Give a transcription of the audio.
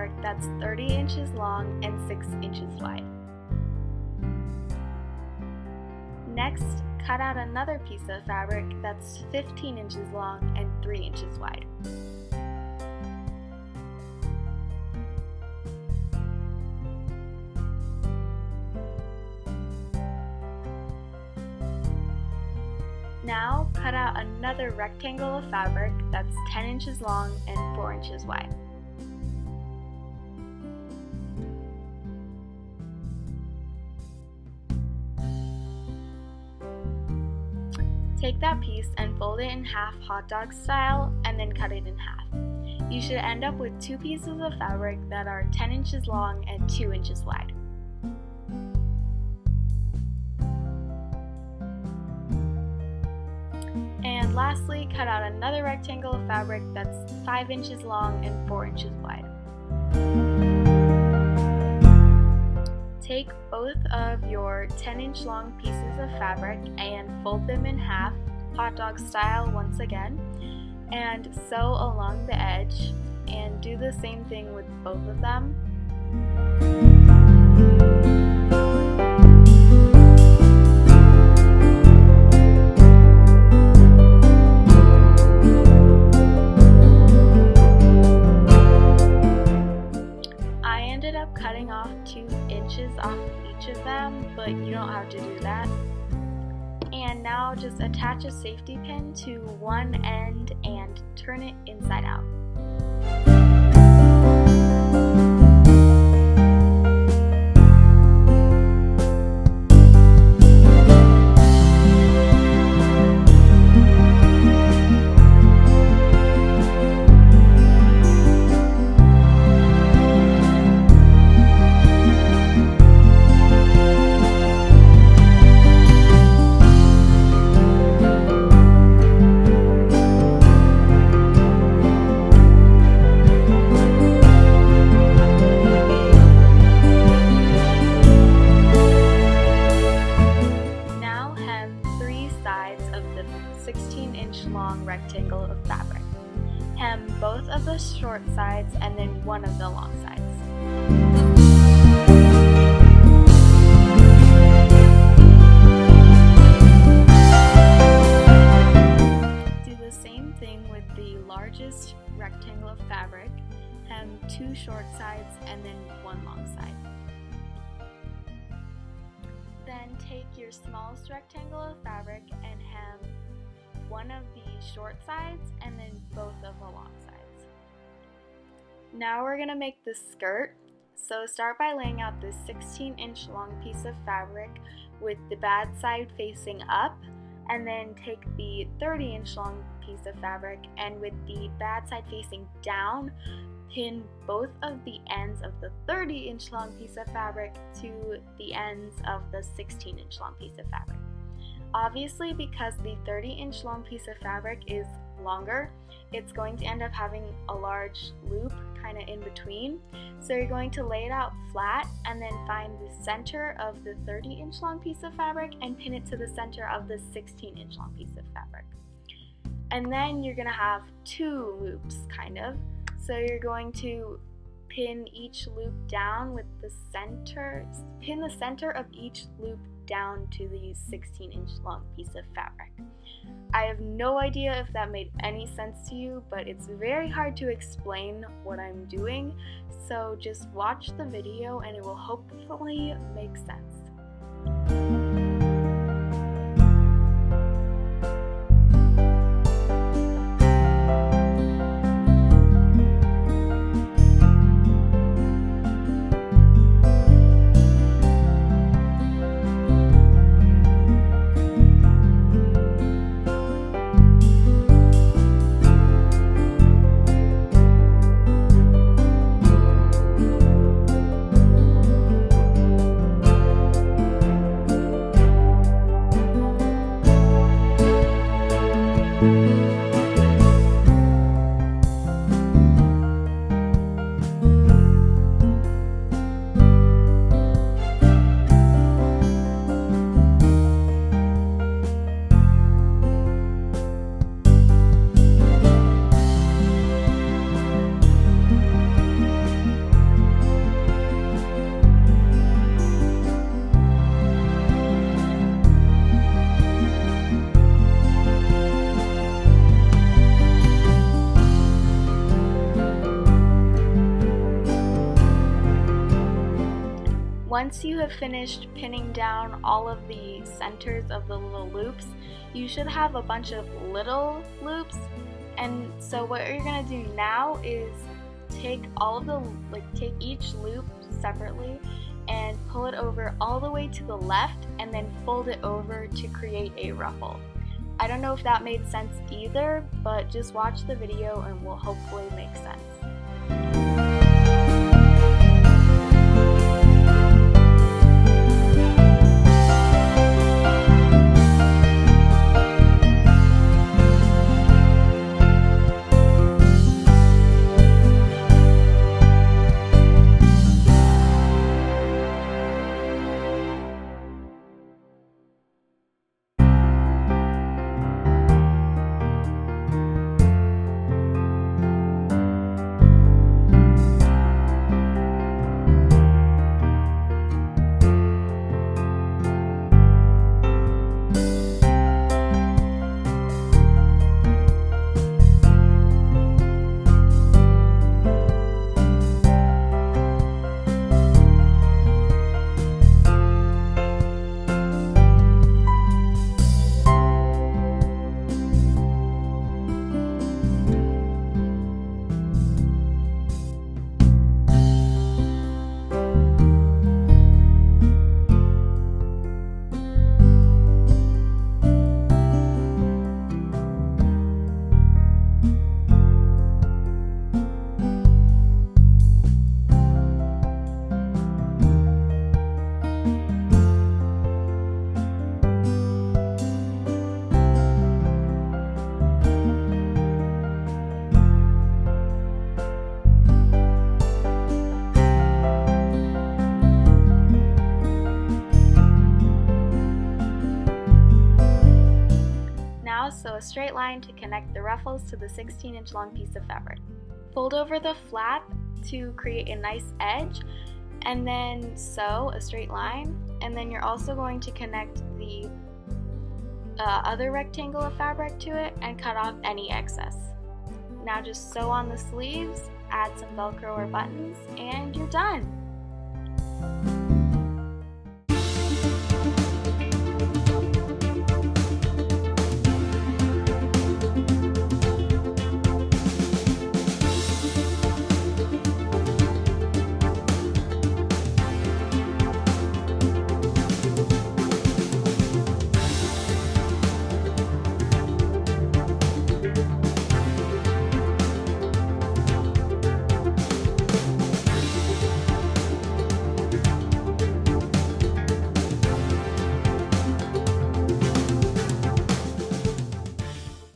fabric that's 30 inches long and 6 inches wide. Next, cut out another piece of fabric that's 15 inches long and 3 inches wide. Now, cut out another rectangle of fabric that's 10 inches long and 4 inches wide. Take that piece and fold it in half hot dog style and then cut it in half. You should end up with 2 pieces of fabric that are 10 inches long and 2 inches wide. And lastly, cut out another rectangle of fabric that's 5 inches long and 4 inches wide. Take both of your 10-inch long pieces of fabric and fold them in half, hot dog style once again, and sew along the edge, and do the same thing with both of them. Cutting off 2 inches off each of them, but you don't have to do that. And now just attach a safety pin to one end and turn it inside out. Of the 16-inch long rectangle of fabric. Hem both of the short sides and then one of the long sides. Do the same thing with the largest rectangle of fabric. Hem 2 short sides and then 1 long side. Then take your smallest rectangle of fabric and hem one of the short sides and then both of the long sides. Now we're going to make the skirt. So start by laying out this 16-inch long piece of fabric with the bad side facing up, and then take the 30-inch long piece of fabric and with the bad side facing down, pin both of the ends of the 30-inch long piece of fabric to the ends of the 16-inch long piece of fabric. Obviously, because the 30-inch long piece of fabric is longer, it's going to end up having a large loop kind of in between. So you're going to lay it out flat and then find the center of the 30-inch long piece of fabric and pin it to the center of the 16-inch long piece of fabric. And then you're going to have 2 loops kind of. So you're going to pin each loop down with the center, pin the center of each loop down to the 16-inch long piece of fabric. I have no idea if that made any sense to you, but it's very hard to explain what I'm doing, so just watch the video and it will hopefully make sense. once you have finished pinning down all of the centers of the little loops, you should have a bunch of little loops. And so what you're gonna do now is take take each loop separately and pull it over all the way to the left and then fold it over to create a ruffle. I don't know if that made sense either, but just watch the video and will hopefully make sense. Sew a straight line to connect the ruffles to the 16-inch long piece of fabric. Fold over the flap to create a nice edge, and then sew a straight line, and then you're also going to connect the other rectangle of fabric to it and cut off any excess. Now just sew on the sleeves, add some Velcro or buttons, and you're done!